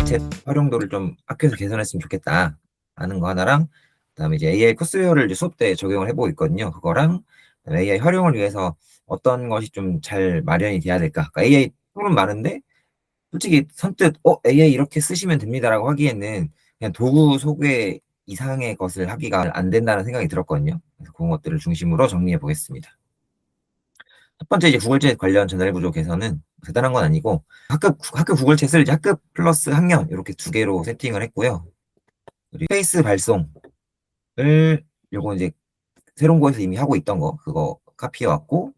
챗 활용도를 좀 학교에서 개선했으면 좋겠다 하는 거 하나랑, 그다음에 이제 AI 코스웨어를 이제 수업 때 적용을 해보고 있거든요. 그거랑 그다음에 AI 활용을 위해서 어떤 것이 좀 잘 마련이 돼야 될까. 그러니까 AI 툴은 많은데 솔직히 선뜻 AI 이렇게 쓰시면 됩니다라고 하기에는 그냥 도구 소개 이상의 것을 하기가 안 된다는 생각이 들었거든요. 그래서 그런 것들을 중심으로 정리해 보겠습니다. 첫 번째 이제 구글챗 관련 전달 구조 개선은 대단한 건 아니고 학교 구글챗을 이제 학급 플러스 학년 이렇게 두 개로 세팅을 했고요. 그리고 스페이스 발송을 요거 이제 새로운 거에서 이미 하고 있던 거 그거 카피해 왔고,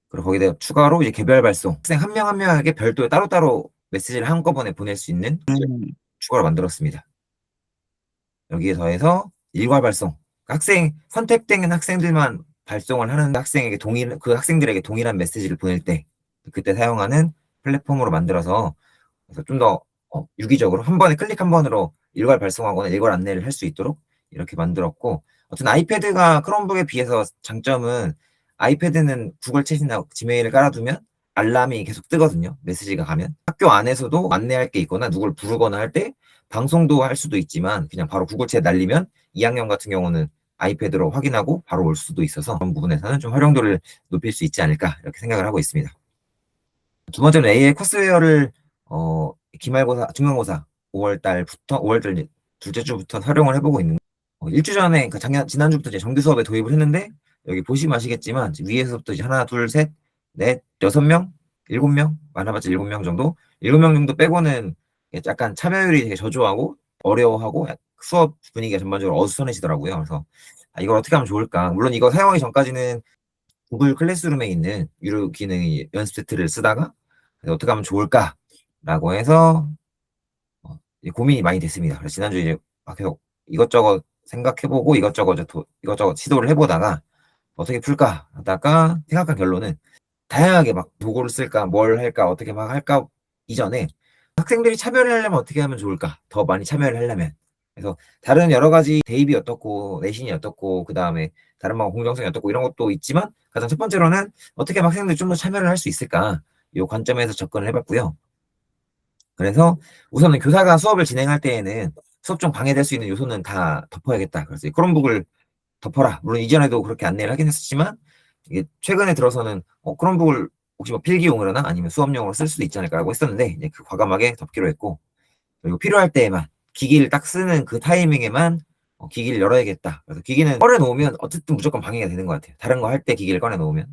그리고 거기다 추가로 이제 개별 발송, 학생 한 명 한 명에게 별도의 따로따로 메시지를 한꺼번에 보낼 수 있는 추가로 만들었습니다. 여기에 더해서 일괄 발송, 학생 선택된 학생들만 발송을 하는 학생에게 그 학생들에게 동일한 메시지를 보낼 때 그때 사용하는 플랫폼으로 만들어서, 그래서 좀 더 유기적으로 한 번에 클릭 한 번으로 일괄 발송하거나 일괄 안내를 할 수 있도록 이렇게 만들었고, 어떤 아이패드가 크롬북에 비해서 장점은 아이패드는 구글 챗이나 지메일을 깔아두면 알람이 계속 뜨거든요. 메시지가 가면 학교 안에서도 안내할 게 있거나 누굴 부르거나 할 때 방송도 할 수도 있지만 그냥 바로 구글 챗 날리면 2학년 같은 경우는 아이패드로 확인하고 바로 올 수도 있어서 그런 부분에서는 좀 활용도를 높일 수 있지 않을까 이렇게 생각을 하고 있습니다. 두 번째는 AI 코스웨어를 기말고사, 중간고사 5월달 이제 둘째 주부터 활용을 해보고 있는. 일주 전에 그러니까 지난주부터 이제 정규 수업에 도입을 했는데, 여기 보시면 아시겠지만 위에서부터 이제 하나, 둘, 셋, 넷, 6명, 7명, 많아봤자 7명 정도, 7명 정도 빼고는 약간 참여율이 되게 저조하고 어려워하고 수업 분위기가 전반적으로 어수선해지더라고요. 그래서 이걸 어떻게 하면 좋을까? 물론 이거 사용하기 전까지는 구글 클래스룸에 있는 유료 기능이 연습 세트를 쓰다가 어떻게 하면 좋을까라고 해서 고민이 많이 됐습니다. 그래서 지난주에 이제 계속 이것저것 생각해보고 이것저것 시도를 해보다가 어떻게 풀까 하다가 생각한 결론은 다양하게 막 도구를 쓸까 뭘 할까 어떻게 막 할까 이전에 학생들이 참여를 하려면 어떻게 하면 좋을까, 더 많이 참여를 하려면. 그래서 다른 여러 가지 대입이 어떻고 내신이 어떻고 그 다음에 다른 뭐 공정성이 어떻고 이런 것도 있지만 가장 첫 번째로는 어떻게 하면 학생들이 좀 더 참여를 할 수 있을까, 이 관점에서 접근을 해봤고요. 그래서 우선은 교사가 수업을 진행할 때에는 수업 중 방해될 수 있는 요소는 다 덮어야겠다. 그래서 크롬북을 덮어라. 물론 이전에도 그렇게 안내를 하긴 했었지만 이게 최근에 들어서는 크롬북을 혹시 뭐 필기용으로 나 아니면 수업용으로 쓸 수도 있지 않을까라고 했었는데 이제 그 과감하게 덮기로 했고, 그리고 필요할 때에만 기기를 딱 쓰는 그 타이밍에만 기기를 열어야겠다. 그래서 기기는 꺼내 놓으면 어쨌든 무조건 방해가 되는 것 같아요. 다른 거 할 때 기기를 꺼내 놓으면.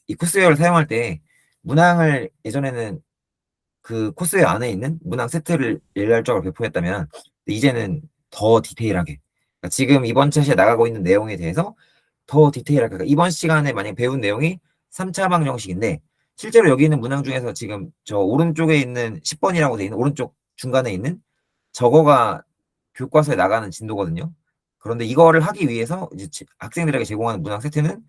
이 코스웨어를 사용할 때 문항을 예전에는 그 코스웨어 안에 있는 문항 세트를 일괄적으로 배포했다면 이제는 더 디테일하게, 그러니까 지금 이번 차시에 나가고 있는 내용에 대해서 더 디테일하게, 그러니까 이번 시간에 만약 배운 내용이 3차 방정식인데 실제로 여기 있는 문항 중에서 지금 저 오른쪽에 있는 10번이라고 돼 있는 오른쪽 중간에 있는 저거가 교과서에 나가는 진도거든요. 그런데 이거를 하기 위해서 이제 학생들에게 제공하는 문항 세트는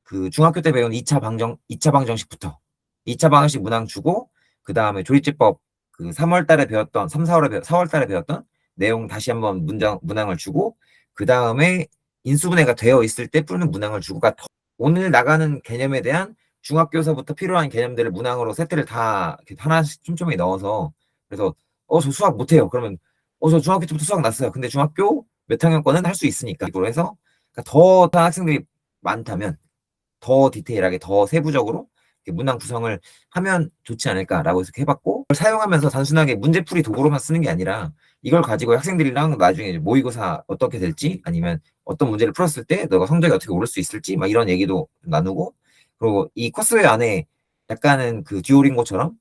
그 중학교 때 배운 2차 방정식부터 2차 방정식 문항 주고, 그 다음에 조립제법 그 3월 달에 배웠던 4월 달에 배웠던 내용 다시 한번 문항을 주고, 그 다음에 인수분해가 되어 있을 때 푸는 문항을 주고, 그러니까 오늘 나가는 개념에 대한 중학교서부터 필요한 개념들을 문항으로 세트를 다 하나씩 촘촘히 넣어서, 그래서 저 수학 못해요. 그러면 저 중학교 때부터 수학 났어요. 근데 중학교 몇 학년 거는 할 수 있으니까. 이걸로 해서 그러니까 더 학생들이 많다면 더 디테일하게 더 세부적으로 문항 구성을 하면 좋지 않을까라고 해서 해봤고, 사용하면서 단순하게 문제풀이 도구로만 쓰는 게 아니라 이걸 가지고 학생들이랑 나중에 모의고사 어떻게 될지 아니면 어떤 문제를 풀었을 때 너가 성적이 어떻게 오를 수 있을지 막 이런 얘기도 나누고, 그리고 이 코스웨어 안에 약간은 그 듀오링고처럼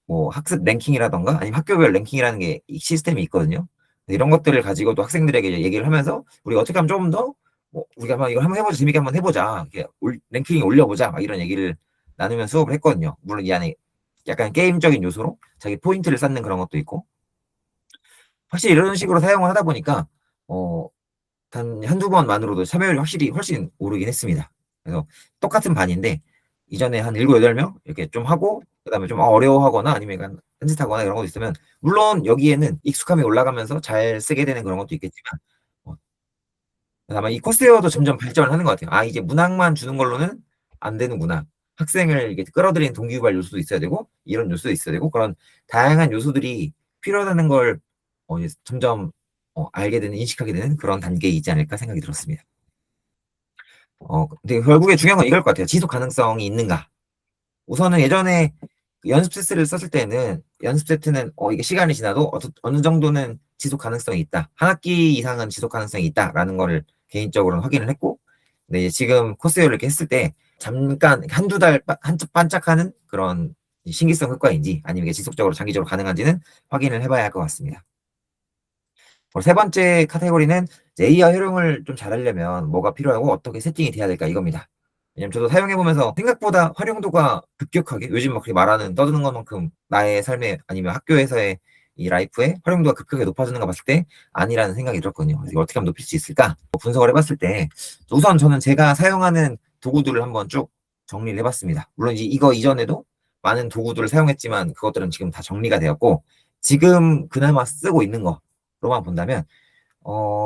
뭐 학습 랭킹이라던가 아니면 학교별 랭킹이라는 게 시스템이 있거든요. 이런 것들을 가지고도 학생들에게 얘기를 하면서 우리가 어떻게 하면 조금 더 우리가 한번 이걸 한번 해보자, 재밌게 한번 해보자, 랭킹이 올려보자 막 이런 얘기를 나누면 수업을 했거든요. 물론 이 안에 약간 게임적인 요소로 자기 포인트를 쌓는 그런 것도 있고, 확실히 이런 식으로 사용을 하다 보니까 단 한두 번만으로도 참여율이 확실히 훨씬 오르긴 했습니다. 그래서 똑같은 반인데 이전에 한 7, 8명 이렇게 좀 하고 그다음에 좀 어려워하거나 아니면 약간 딴짓하거나 이런 것도 있으면, 물론 여기에는 익숙함이 올라가면서 잘 쓰게 되는 그런 것도 있겠지만 아마 이 코스웨어도 점점 발전을 하는 것 같아요. 이제 문항만 주는 걸로는 안 되는구나. 학생을 이렇게 끌어들이는 동기유발 요소도 있어야 되고 이런 요소도 있어야 되고 그런 다양한 요소들이 필요하다는 걸 이제 점점 알게 되는 인식하게 되는 그런 단계이지 않을까 생각이 들었습니다. 근데 결국에 중요한 건 이걸 것 같아요. 지속 가능성이 있는가. 우선은 예전에 연습 세트를 썼을 때는 연습 세트는 이게 시간이 지나도 어느 정도는 지속 가능성이 있다. 한 학기 이상은 지속 가능성이 있다라는 거를 개인적으로는 확인을 했고, 근데 이제 지금 코스웨어를 이렇게 했을 때 잠깐 한두 달 반짝하는 그런 신기성 효과인지 아니면 이게 지속적으로 장기적으로 가능한지는 확인을 해봐야 할 것 같습니다. 세 번째 카테고리는 AI 활용을 좀 잘하려면 뭐가 필요하고 어떻게 세팅이 돼야 될까 이겁니다. 왜냐면 저도 사용해보면서 생각보다 활용도가 급격하게 요즘 막 그렇게 말하는 떠드는 것만큼 나의 삶에 아니면 학교에서의 이 라이프에 활용도가 급격하게 높아지는 거 봤을 때 아니라는 생각이 들었거든요. 그래서 이걸 어떻게 하면 높일 수 있을까? 분석을 해봤을 때 우선 저는 제가 사용하는 도구들을 한번 쭉 정리를 해봤습니다. 물론 이거 이전에도 많은 도구들을 사용했지만 그것들은 지금 다 정리가 되었고 지금 그나마 쓰고 있는 거로만 본다면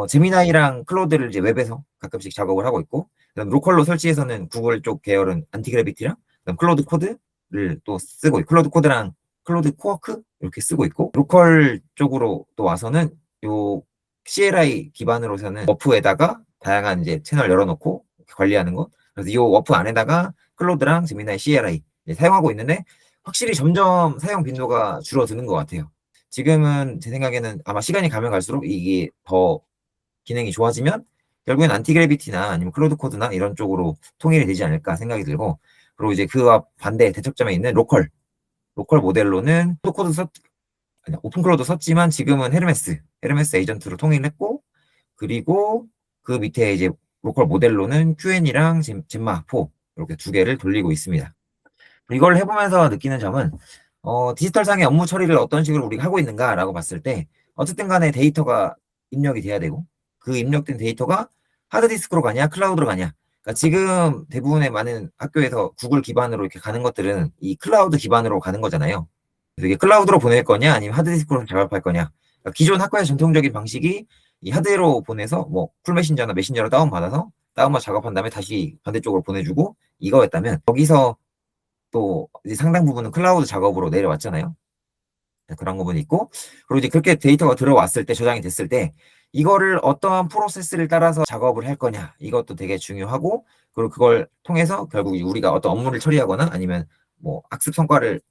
제미나이랑 클로드를 이제 웹에서 가끔씩 작업을 하고 있고, 그다음 로컬로 설치해서는 구글 쪽 계열은 안티그래비티랑 그다음 클로드 코드를 또 쓰고 있고, 클로드 코드랑 클로드 코어크 이렇게 쓰고 있고, 로컬 쪽으로 또 와서는 요 CLI 기반으로서는 워프에다가 다양한 이제 채널 열어놓고 관리하는 것. 그래서 이 워프 안에다가 클로드랑 제미나이 CLI 사용하고 있는데 확실히 점점 사용 빈도가 줄어드는 것 같아요. 지금은 제 생각에는 아마 시간이 가면 갈수록 이게 더 기능이 좋아지면 결국엔 안티그래비티나 아니면 클로드 코드나 이런 쪽으로 통일이 되지 않을까 생각이 들고, 그리고 이제 그와 반대 대척점에 있는 로컬 모델로는 코드 오픈 클로드 썼지만 지금은 헤르메스 에이전트로 통일했고, 그리고 그 밑에 이제 로컬 모델로는 QN이랑 젠마 4 이렇게 두 개를 돌리고 있습니다. 이걸 해보면서 느끼는 점은 디지털상의 업무 처리를 어떤 식으로 우리가 하고 있는가라고 봤을 때 어쨌든 간에 데이터가 입력이 돼야 되고 그 입력된 데이터가 하드디스크로 가냐 클라우드로 가냐. 그러니까 지금 대부분의 많은 학교에서 구글 기반으로 이렇게 가는 것들은 이 클라우드 기반으로 가는 거잖아요. 그래서 이게 클라우드로 보낼 거냐 아니면 하드디스크로 작업할 거냐. 그러니까 기존 학과의 전통적인 방식이 이 하드로 보내서 뭐 쿨메신저나 메신저로 다운받아서 작업한 다음에 다시 반대쪽으로 보내주고 이거였다면 거기서 또 이제 상당 부분은 클라우드 작업으로 내려왔잖아요. 그런 부분이 있고, 그리고 이제 그렇게 데이터가 들어왔을 때 저장이 됐을 때 이거를 어떠한 프로세스를 따라서 작업을 할 거냐 이것도 되게 중요하고, 그리고 그걸 통해서 결국 우리가 어떤 업무를 처리하거나 아니면 뭐 학습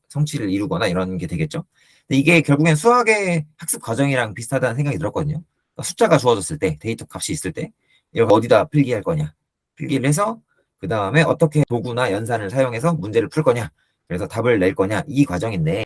성취를 이루거나 이런 게 되겠죠. 근데 이게 결국엔 수학의 학습 과정이랑 비슷하다는 생각이 들었거든요. 그러니까 숫자가 주어졌을 때 데이터 값이 있을 때 이걸 어디다 필기할 거냐, 필기를 해서 그 다음에 어떻게 도구나 연산을 사용해서 문제를 풀 거냐, 그래서 답을 낼 거냐 이 과정인데,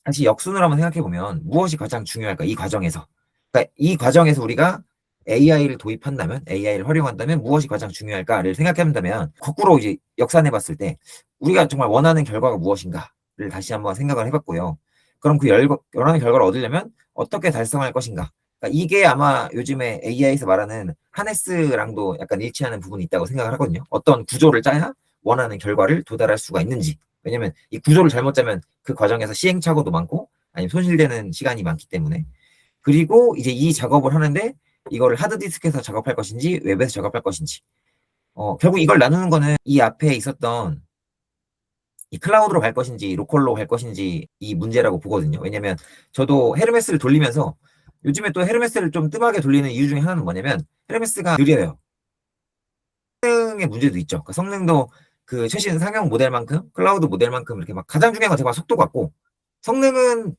다시 역순으로 한번 생각해 보면 무엇이 가장 중요할까 이 과정에서. 그러니까 이 과정에서 우리가 AI를 도입한다면, AI를 활용한다면 무엇이 가장 중요할까를 생각해 본다면 거꾸로 이제 역산해 봤을 때 우리가 정말 원하는 결과가 무엇인가를 다시 한번 생각을 해봤고요. 그럼 그 원하는 결과를 얻으려면 어떻게 달성할 것인가. 그러니까 이게 아마 요즘에 AI에서 말하는 하네스랑도 약간 일치하는 부분이 있다고 생각을 하거든요. 어떤 구조를 짜야 원하는 결과를 도달할 수가 있는지. 왜냐면 이 구조를 잘못 짜면 그 과정에서 시행착오도 많고 아니면 손실되는 시간이 많기 때문에. 그리고 이제 이 작업을 하는데 이거를 하드디스크에서 작업할 것인지 웹에서 작업할 것인지, 결국 이걸 나누는 거는 이 앞에 있었던 이 클라우드로 갈 것인지 로컬로 갈 것인지 이 문제라고 보거든요. 왜냐면 저도 헤르메스를 돌리면서 요즘에 또 헤르메스를 좀 뜸하게 돌리는 이유 중에 하나는 뭐냐면 헤르메스가 느려요. 성능의 문제도 있죠. 그러니까 성능도 그 최신 상용 모델만큼 클라우드 모델만큼 이렇게 막 가장 중요한 건 제가 속도 같고, 성능은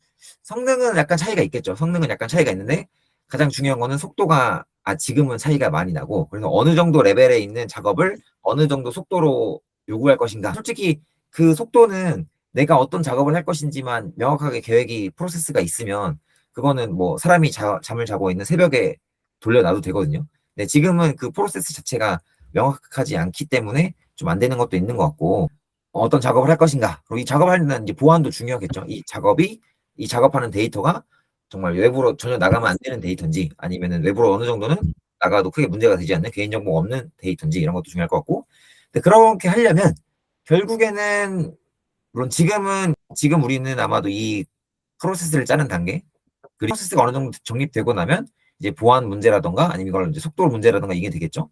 약간 차이가 있겠죠. 성능은 약간 차이가 있는데 가장 중요한 거는 속도가 지금은 차이가 많이 나고, 그래서 어느 정도 레벨에 있는 작업을 어느 정도 속도로 요구할 것인가. 솔직히 그 속도는 내가 어떤 작업을 할 것인지만 명확하게 계획이 프로세스가 있으면 그거는 뭐 사람이 잠을 자고 있는 새벽에 돌려놔도 되거든요. 근데 지금은 그 프로세스 자체가 명확하지 않기 때문에 좀 안 되는 것도 있는 것 같고, 어떤 작업을 할 것인가. 그리고 이 작업하는 이제 보안도 중요하겠죠. 이 작업하는 데이터가 정말 외부로 전혀 나가면 안 되는 데이터인지 아니면은 외부로 어느 정도는 나가도 크게 문제가 되지 않는 개인정보가 없는 데이터인지 이런 것도 중요할 것 같고. 근데 그렇게 하려면 결국에는 물론 지금 우리는 아마도 이 프로세스를 짜는 단계, 그 프로세스가 어느 정도 정립되고 나면 이제 보안 문제라던가 아니면 이걸 이제 속도 문제라던가 이게 되겠죠.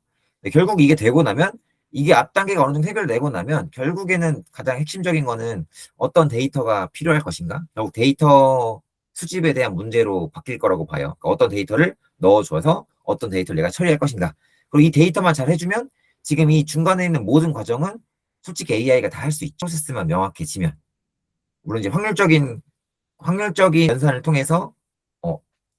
결국 이게 되고 나면 이게 앞 단계가 어느 정도 해결되고 나면 결국에는 가장 핵심적인 거는 어떤 데이터가 필요할 것인가? 결국 데이터 수집에 대한 문제로 바뀔 거라고 봐요. 그러니까 어떤 데이터를 넣어줘서 어떤 데이터를 내가 처리할 것인가. 그리고 이 데이터만 잘 해주면 지금 이 중간에 있는 모든 과정은 솔직히 AI가 다 할 수 있죠. 프로세스만 명확해지면. 물론 이제 확률적인 연산을 통해서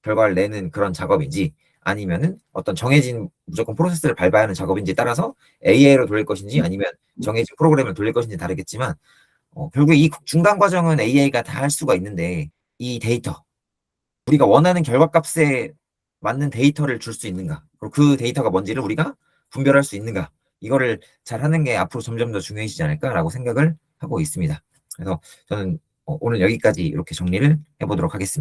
결과를 내는 그런 작업인지 아니면은 어떤 정해진 무조건 프로세스를 밟아야 하는 작업인지에 따라서 AI로 돌릴 것인지 아니면 정해진 프로그램을 돌릴 것인지 다르겠지만 결국 이 중간 과정은 AI가 다 할 수가 있는데 이 데이터 우리가 원하는 결과값에 맞는 데이터를 줄 수 있는가 그리고 그 데이터가 뭔지를 우리가 분별할 수 있는가 이거를 잘 하는 게 앞으로 점점 더 중요해지지 않을까라고 생각을 하고 있습니다. 그래서 저는 오늘 여기까지 이렇게 정리를 해보도록 하겠습니다.